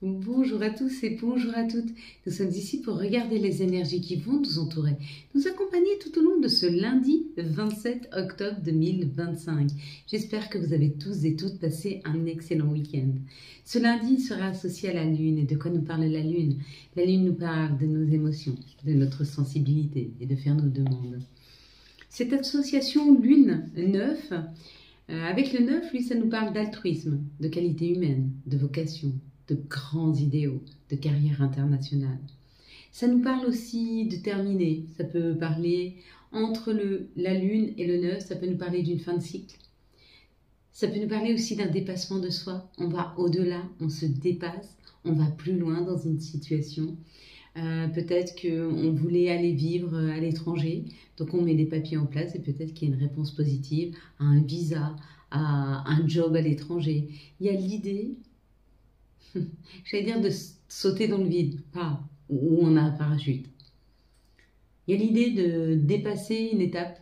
Bonjour à tous et bonjour à toutes. Nous sommes ici pour regarder les énergies qui vont nous entourer, nous accompagner tout au long de ce lundi 27 octobre 2025. J'espère que vous avez tous et toutes passé un excellent week-end. Ce lundi sera associé à la Lune. Et de quoi nous parle la Lune? La Lune nous parle de nos émotions, de notre sensibilité et de faire nos demandes. Cette association Lune-9, avec le 9, lui, ça nous parle d'altruisme, de qualité humaine, de vocation, de grands idéaux, de carrière internationale. Ça nous parle aussi de terminer. Ça peut parler entre la Lune et le 9, ça peut nous parler d'une fin de cycle. Ça peut nous parler aussi d'un dépassement de soi. On va au-delà, on se dépasse, on va plus loin dans une situation. Peut-être qu'on voulait aller vivre à l'étranger, donc on met des papiers en place et peut-être qu'il y a une réponse positive à un visa, à un job à l'étranger. Il y a l'idée, j'allais dire, de sauter dans le vide, pas où on a un parachute. Il y a l'idée de dépasser une étape,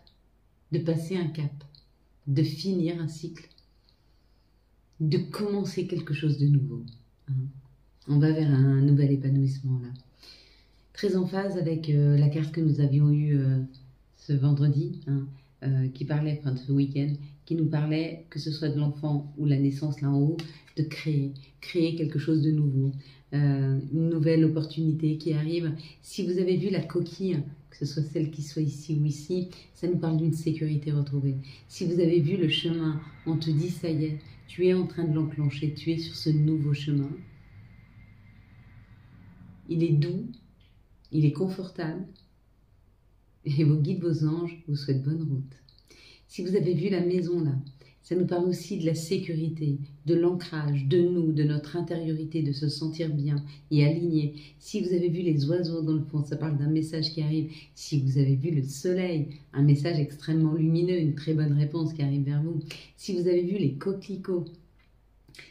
de passer un cap, de finir un cycle, de commencer quelque chose de nouveau. On va vers un nouvel épanouissement là. Très en phase avec la carte que nous avions eue ce vendredi, qui parlait, enfin ce week-end, qui nous parlait, que ce soit de l'enfant ou la naissance là en haut, de créer quelque chose de nouveau, une nouvelle opportunité qui arrive. Si vous avez vu la coquille, que ce soit celle qui soit ici ou ici, ça nous parle d'une sécurité retrouvée. Si vous avez vu le chemin, on te dit ça y est, tu es en train de l'enclencher, tu es sur ce nouveau chemin. Il est doux, il est confortable, et vos guides, vos anges vous souhaitent bonne route. Si vous avez vu la maison là, ça nous parle aussi de la sécurité, de l'ancrage, de nous, de notre intériorité, de se sentir bien et aligné. Si vous avez vu les oiseaux dans le fond, ça parle d'un message qui arrive. Si vous avez vu le soleil, un message extrêmement lumineux, une très bonne réponse qui arrive vers vous. Si vous avez vu les coquelicots,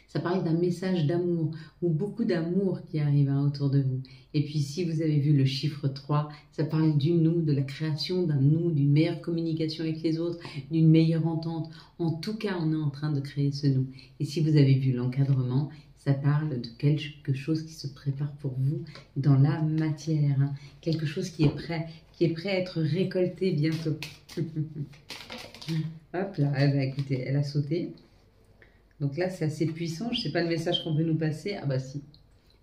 ça parle d'un message d'amour, ou beaucoup d'amour qui arrive autour de vous. Et puis si vous avez vu le chiffre 3, ça parle du nous, de la création d'un nous, d'une meilleure communication avec les autres, d'une meilleure entente. En tout cas, on est en train de créer ce nous. Et si vous avez vu l'encadrement, ça parle de quelque chose qui se prépare pour vous dans la matière. Quelque chose qui est prêt à être récolté bientôt. Hop là, eh bien, écoutez, elle a sauté. Donc là, c'est assez puissant. Je ne sais pas le message qu'on veut nous passer. Ah bah si.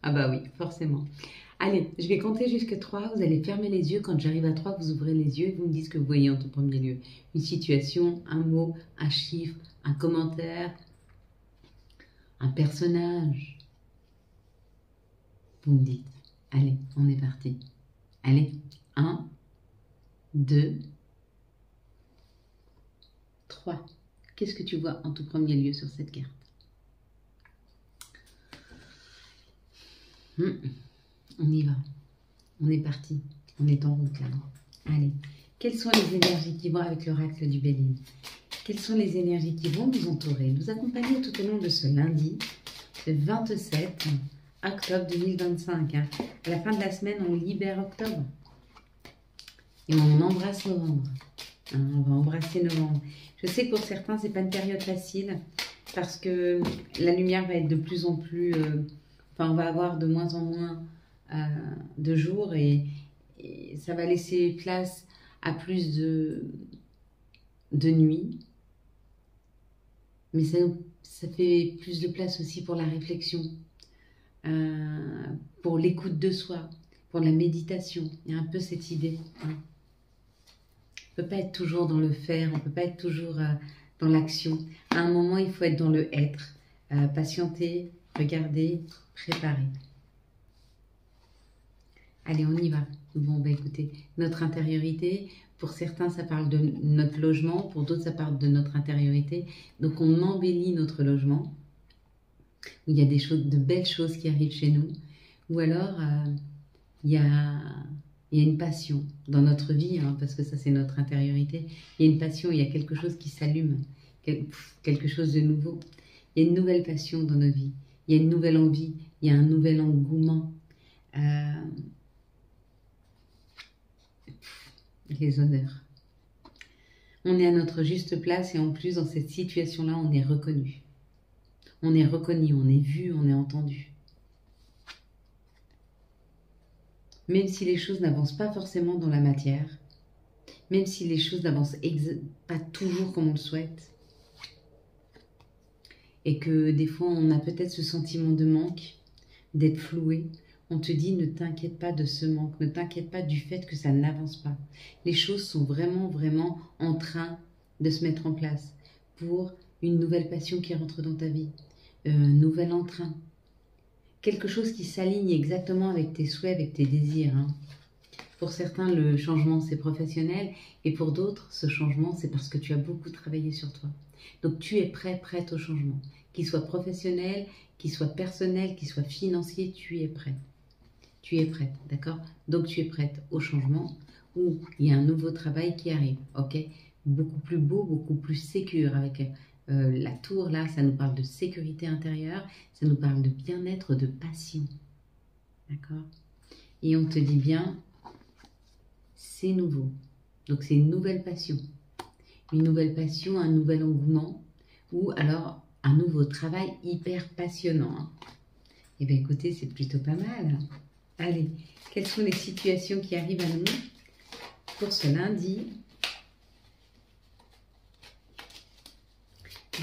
Ah bah oui, forcément. Allez, je vais compter jusqu'à 3. Vous allez fermer les yeux. Quand j'arrive à 3, vous ouvrez les yeux et vous me dites ce que vous voyez en tout premier lieu. Une situation, un mot, un chiffre, un commentaire, un personnage. Vous me dites. Allez, on est parti. Allez, 1, 2, 3. Qu'est-ce que tu vois en tout premier lieu sur cette carte? On y va. On est parti. On est en route là. Allez. Quelles sont les énergies qui vont avec l'oracle du Béline? Quelles sont les énergies qui vont nous entourer, nous accompagner tout au long de ce lundi, le 27 octobre 2025. À la fin de la semaine, on libère octobre. Et on embrasse novembre. On va embrasser novembre. Je sais que pour certains, c'est pas une période facile parce que la lumière va être de plus en plus... on va avoir de moins en moins de jours et ça va laisser place à plus de nuit. Mais ça fait plus de place aussi pour la réflexion, pour l'écoute de soi, pour la méditation. Il y a un peu cette idée. On ne peut pas être toujours dans le faire, on ne peut pas être toujours dans l'action. À un moment, il faut être dans le être, patienter, regarder, préparer. Allez, on y va. Bon, bah écoutez, notre intériorité, pour certains, ça parle de notre logement, pour d'autres, ça parle de notre intériorité. Donc, on embellit notre logement, où il y a de belles choses qui arrivent chez nous, ou alors, il y a une passion dans notre vie, parce que ça c'est notre intériorité. Il y a une passion, il y a quelque chose qui s'allume, quelque chose de nouveau. Il y a une nouvelle passion dans nos vies, il y a une nouvelle envie, il y a un nouvel engouement. Les honneurs. On est à notre juste place et en plus dans cette situation-là, on est reconnu. On est reconnu, on est vu, on est entendu. même si les choses n'avancent pas forcément dans la matière, même si les choses n'avancent pas toujours comme on le souhaite, et que des fois on a peut-être ce sentiment de manque, d'être floué, on te dit ne t'inquiète pas de ce manque, ne t'inquiète pas du fait que ça n'avance pas. Les choses sont vraiment, vraiment en train de se mettre en place pour une nouvelle passion qui rentre dans ta vie, un nouvel entrain, quelque chose qui s'aligne exactement avec tes souhaits, avec tes désirs. Hein. Pour certains, le changement, c'est professionnel, et pour d'autres, ce changement, c'est parce que tu as beaucoup travaillé sur toi. Donc, tu es prête au changement. Qu'il soit professionnel, qu'il soit personnel, qu'il soit financier, tu es prêt. Tu es prête, d'accord? Donc, tu es prête au changement où il y a un nouveau travail qui arrive, ok? Beaucoup plus beau, beaucoup plus sécure avec la tour, là, ça nous parle de sécurité intérieure, ça nous parle de bien-être, de passion, d'accord? Et on te dit bien, c'est nouveau. Donc, c'est une nouvelle passion. Une nouvelle passion, un nouvel engouement, ou alors un nouveau travail hyper passionnant. Hein. Eh bien, écoutez, c'est plutôt pas mal. Allez, quelles sont les situations qui arrivent à nous pour ce lundi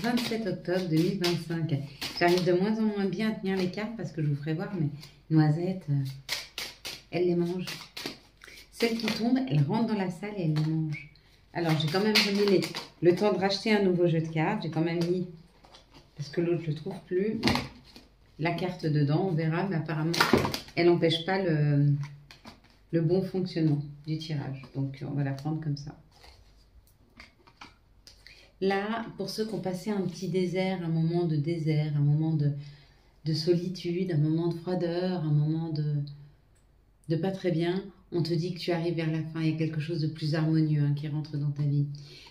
27 octobre 2025. J'arrive de moins en moins bien à tenir les cartes parce que je vous ferai voir mes noisettes, elles les mangent. Celles qui tombent, elles rentrent dans la salle et elles les mangent. Alors, j'ai quand même remis le temps de racheter un nouveau jeu de cartes. J'ai quand même mis, parce que l'autre, je ne le trouve plus, la carte dedans. On verra, mais apparemment, elle n'empêche pas le bon fonctionnement du tirage. Donc, on va la prendre comme ça. Là, pour ceux qui ont passé un petit désert, un moment de désert, un moment de solitude, un moment de froideur, un moment de pas très bien, on te dit que tu arrives vers la fin, il y a quelque chose de plus harmonieux qui rentre dans ta vie.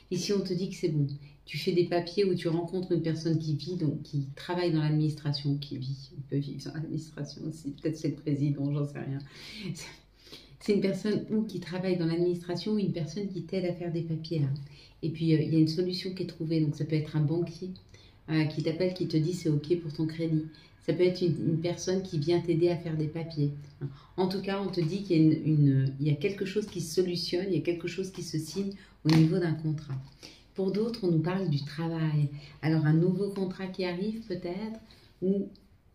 Ici, on te dit que c'est bon. Tu fais des papiers où tu rencontres une personne qui vit, donc qui travaille dans l'administration, qui vit, il peut vivre dans l'administration aussi, peut-être c'est le président, j'en sais rien. C'est une personne qui travaille dans l'administration ou une personne qui t'aide à faire des papiers là. Et puis, il y a une solution qui est trouvée, donc ça peut être un banquier qui t'appelle, qui te dit c'est OK pour ton crédit. Ça peut être une personne qui vient t'aider à faire des papiers. En tout cas, on te dit qu'il y a quelque chose qui se solutionne, il y a quelque chose qui se signe au niveau d'un contrat. Pour d'autres, on nous parle du travail. Alors, un nouveau contrat qui arrive peut-être, ou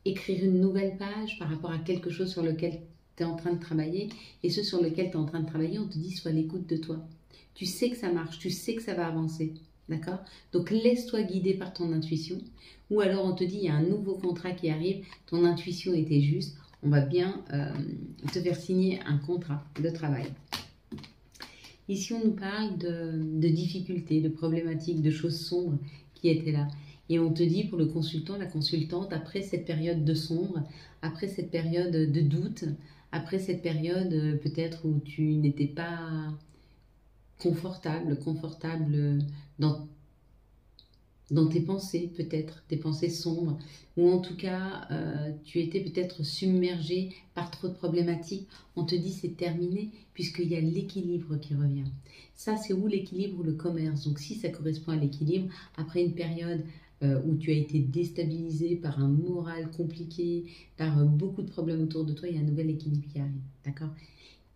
écrire une nouvelle page par rapport à quelque chose sur lequel tu es en train de travailler. Et ce sur lequel tu es en train de travailler, on te dit sois à l'écoute de toi. Tu sais que ça marche, tu sais que ça va avancer. D'accord? Donc, laisse-toi guider par ton intuition. Ou alors, on te dit, il y a un nouveau contrat qui arrive, ton intuition était juste, on va bien te faire signer un contrat de travail. Ici, on nous parle de difficultés, de problématiques, de choses sombres qui étaient là. Et on te dit pour le consultant, la consultante, après cette période de sombre, après cette période de doute, après cette période peut-être où tu n'étais pas confortable dans tes pensées, peut-être, des pensées sombres, ou en tout cas, tu étais peut-être submergé par trop de problématiques. On te dit c'est terminé, puisqu'il y a l'équilibre qui revient. Ça, c'est où l'équilibre ou le commerce. Donc, si ça correspond à l'équilibre, après une période où tu as été déstabilisé par un moral compliqué, par beaucoup de problèmes autour de toi, il y a un nouvel équilibre qui arrive, d'accord ?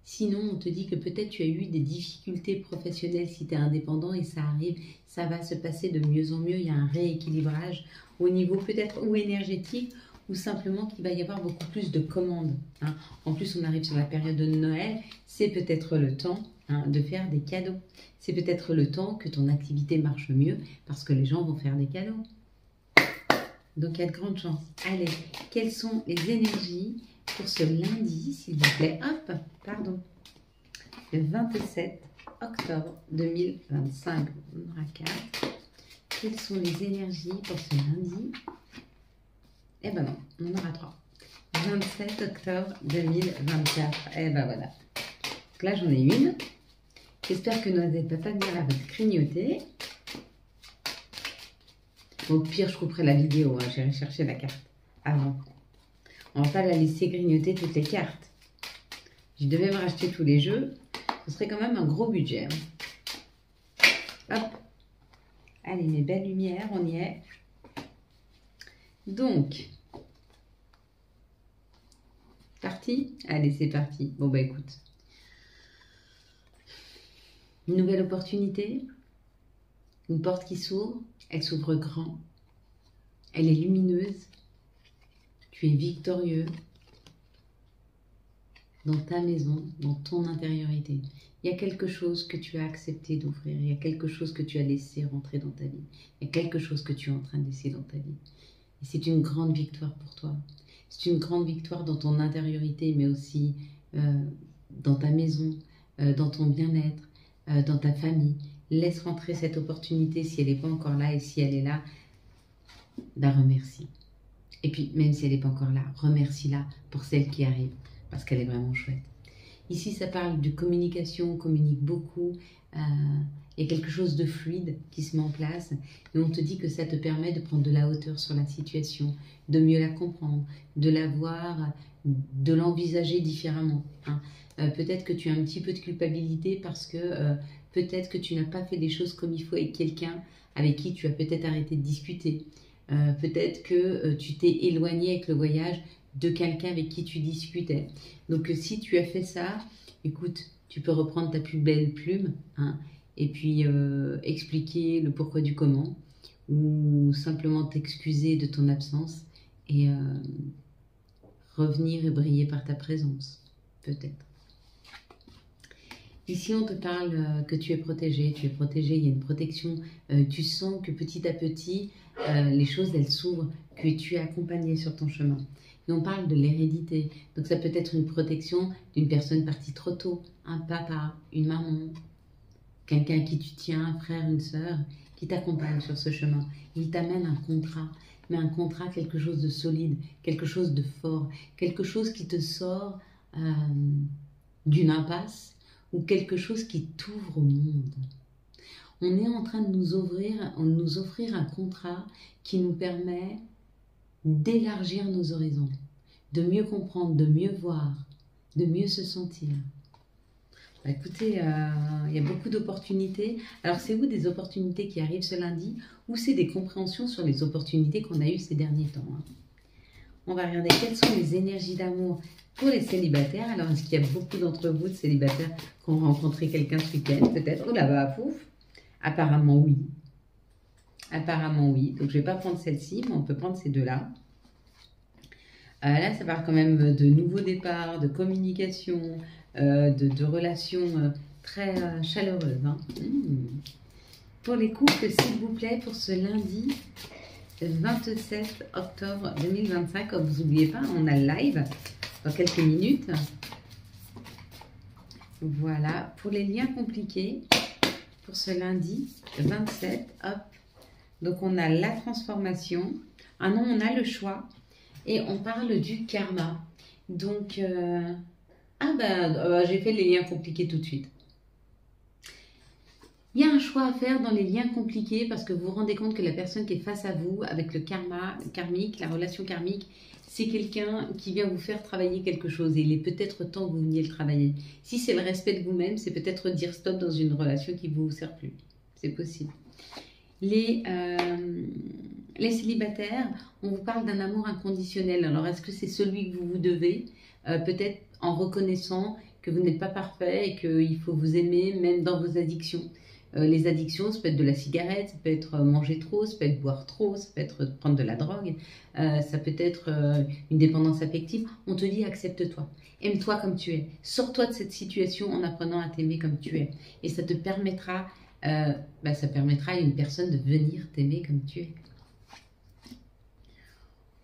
Sinon, on te dit que peut-être tu as eu des difficultés professionnelles si tu es indépendant et ça arrive, ça va se passer de mieux en mieux. Il y a un rééquilibrage au niveau peut-être ou énergétique ou simplement qu'il va y avoir beaucoup plus de commandes. Hein. En plus, on arrive sur la période de Noël, c'est peut-être le temps de faire des cadeaux. C'est peut-être le temps que ton activité marche mieux parce que les gens vont faire des cadeaux. Donc, il y a de grandes chances. Allez, quelles sont les énergies pour ce lundi, s'il vous plaît, hop, pardon, le 27 octobre 2025, on aura 4. Quelles sont les énergies pour ce lundi? Eh ben non, on en aura 3. 27 octobre 2024, eh ben voilà. Donc là, j'en ai une. J'espère que Noisette va pas venir à votre grignoter. Au pire, je couperai la vidéo, j'irai chercher la carte avant. On va pas la laisser grignoter toutes les cartes. Je devais me racheter tous les jeux. Ce serait quand même un gros budget. Hop. Allez, mes belles lumières, on y est. Donc, Parti? Allez, c'est parti. Bon, bah écoute. Une nouvelle opportunité, une porte qui s'ouvre, elle s'ouvre grand, elle est lumineuse, tu es victorieux dans ta maison, dans ton intériorité. Il y a quelque chose que tu as accepté d'ouvrir, il y a quelque chose que tu as laissé rentrer dans ta vie, il y a quelque chose que tu es en train de laisser dans ta vie. Et c'est une grande victoire pour toi. C'est une grande victoire dans ton intériorité, mais aussi dans ta maison, dans ton bien-être, dans ta famille. Laisse rentrer cette opportunité si elle n'est pas encore là, et si elle est là, la remercie. Et puis, même si elle n'est pas encore là, remercie-la pour celle qui arrive, parce qu'elle est vraiment chouette. Ici, ça parle de communication, on communique beaucoup, il y a quelque chose de fluide qui se met en place, et on te dit que ça te permet de prendre de la hauteur sur la situation, de mieux la comprendre, de la voir, de l'envisager différemment. Hein. Peut-être que tu as un petit peu de culpabilité parce que peut-être que tu n'as pas fait des choses comme il faut avec quelqu'un avec qui tu as peut-être arrêté de discuter. Peut-être que tu t'es éloigné avec le voyage de quelqu'un avec qui tu discutais. Donc si tu as fait ça, écoute, tu peux reprendre ta plus belle plume, hein, et puis expliquer le pourquoi du comment, ou simplement t'excuser de ton absence et revenir et briller par ta présence, peut-être. Ici, on te parle que tu es protégé, il y a une protection, tu sens que petit à petit, les choses, elles s'ouvrent, que tu es accompagné sur ton chemin. Et on parle de l'hérédité, donc ça peut être une protection d'une personne partie trop tôt, un papa, une maman, quelqu'un à qui tu tiens, un frère, une sœur, qui t'accompagne sur ce chemin. Il t'amène un contrat, mais un contrat, quelque chose de solide, quelque chose de fort, quelque chose qui te sort d'une impasse, ou quelque chose qui t'ouvre au monde. On est en train de nous offrir un contrat qui nous permet d'élargir nos horizons, de mieux comprendre, de mieux voir, de mieux se sentir. Bah écoutez, il y a beaucoup d'opportunités. Alors c'est vous des opportunités qui arrivent ce lundi, ou c'est des compréhensions sur les opportunités qu'on a eues ces derniers temps, hein. On va regarder quelles sont les énergies d'amour pour les célibataires. Alors, est-ce qu'il y a beaucoup d'entre vous de célibataires qui ont rencontré quelqu'un ce week-end, peut-être? Oh là-bas, pouf. Apparemment, oui. Apparemment, oui. Donc, je ne vais pas prendre celle-ci, mais on peut prendre ces deux-là. Là, ça parle quand même de nouveaux départs, de communication, de relations très chaleureuses. Hein. Pour les couples, s'il vous plaît, pour ce lundi 27 octobre 2025, comme vous n'oubliez pas, on a le live dans quelques minutes. Voilà, pour les liens compliqués, pour ce lundi 27, hop. Donc on a la transformation, ah non, on a le choix, et on parle du karma. Donc, j'ai fait les liens compliqués tout de suite. Il y a un choix à faire dans les liens compliqués parce que vous vous rendez compte que la personne qui est face à vous avec le karma karmique, la relation karmique, c'est quelqu'un qui vient vous faire travailler quelque chose et il est peut-être temps que vous veniez le travailler. Si c'est le respect de vous-même, c'est peut-être dire stop dans une relation qui ne vous sert plus. C'est possible. Les célibataires, on vous parle d'un amour inconditionnel. Alors, est-ce que c'est celui que vous vous devez? Peut-être en reconnaissant que vous n'êtes pas parfait et qu'il faut vous aimer même dans vos addictions. Les addictions, ça peut être de la cigarette, ça peut être manger trop, ça peut être boire trop, ça peut être prendre de la drogue, ça peut être une dépendance affective. On te dit accepte-toi, aime-toi comme tu es, sors-toi de cette situation en apprenant à t'aimer comme tu es. Et ça te permettra, ça permettra à une personne de venir t'aimer comme tu es.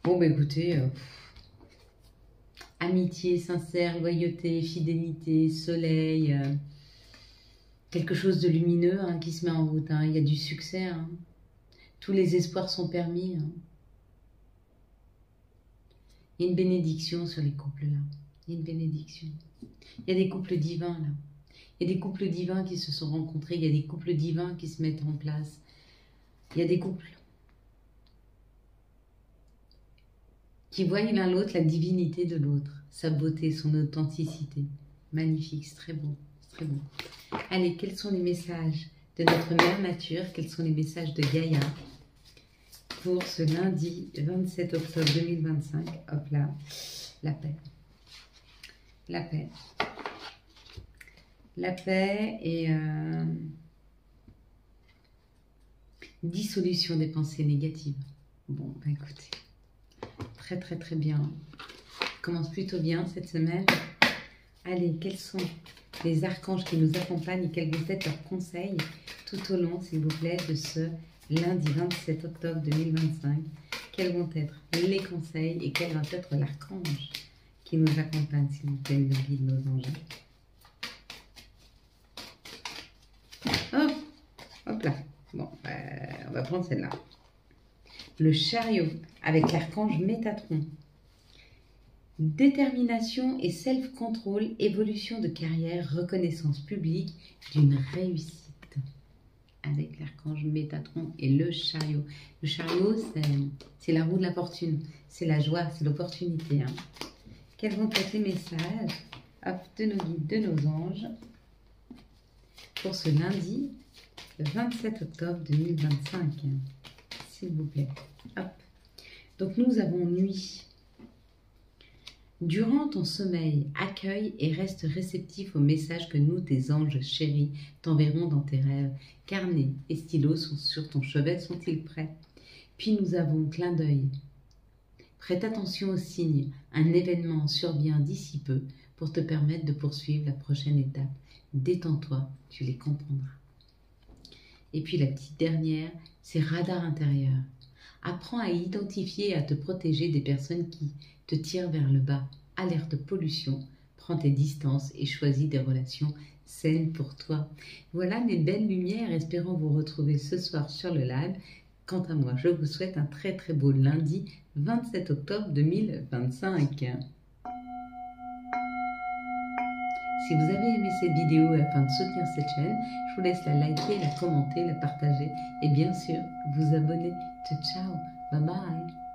Bon, écoutez, amitié sincère, loyauté, fidélité, soleil... quelque chose de lumineux hein, qui se met en route. Hein. Il y a du succès. Hein. Tous les espoirs sont permis. Hein. Il y a une bénédiction sur les couples là. Il y a une bénédiction. Il y a des couples divins là. Il y a des couples divins qui se sont rencontrés. Il y a des couples divins qui se mettent en place. Il y a des couples qui voient l'un l'autre la divinité de l'autre. Sa beauté, son authenticité. Magnifique, c'est très beau. Très bon. Allez, quels sont les messages de notre mère nature? Quels sont les messages de Gaïa pour ce lundi 27 octobre 2025? Hop là, la paix. la paix. La paix et dissolution des pensées négatives. Bon, bah écoutez, très très très bien. Commence plutôt bien cette semaine. Allez, quels sont les archanges qui nous accompagnent et quels vont être leurs conseils tout au long, s'il vous plaît, de ce lundi 27 octobre 2025. Quels vont être les conseils et quel va être l'archange qui nous accompagne, s'il vous plaît, nos guides, nos anges. Oh, hop là. Bon, on va prendre celle-là. Le chariot avec l'archange Métatron. Détermination et self-control, évolution de carrière, reconnaissance publique d'une réussite. Avec l'archange Métatron et le chariot. Le chariot, c'est la roue de la fortune. C'est la joie, c'est l'opportunité. Hein. Quels vont être les messages de nos guides, de nos anges pour ce lundi 27 octobre 2025, s'il vous plaît. Hop. Donc nous avons nuit. Durant ton sommeil, accueille et reste réceptif aux messages que nous, tes anges chéris, t'enverront dans tes rêves. Carnet et stylo sont sur ton chevet, sont-ils prêts? Puis nous avons clin d'œil. Prête attention aux signes. Un événement survient d'ici peu pour te permettre de poursuivre la prochaine étape. Détends-toi, tu les comprendras. Et puis la petite dernière, c'est radar intérieur. Apprends à identifier et à te protéger des personnes qui te tirent vers le bas. Alerte pollution, prends tes distances et choisis des relations saines pour toi. Voilà mes belles lumières, espérons vous retrouver ce soir sur le live. Quant à moi, je vous souhaite un très très beau lundi 27 octobre 2025. Si vous avez aimé cette vidéo et afin de soutenir cette chaîne, je vous laisse la liker, la commenter, la partager et bien sûr vous abonner. Ciao, ciao, bye bye.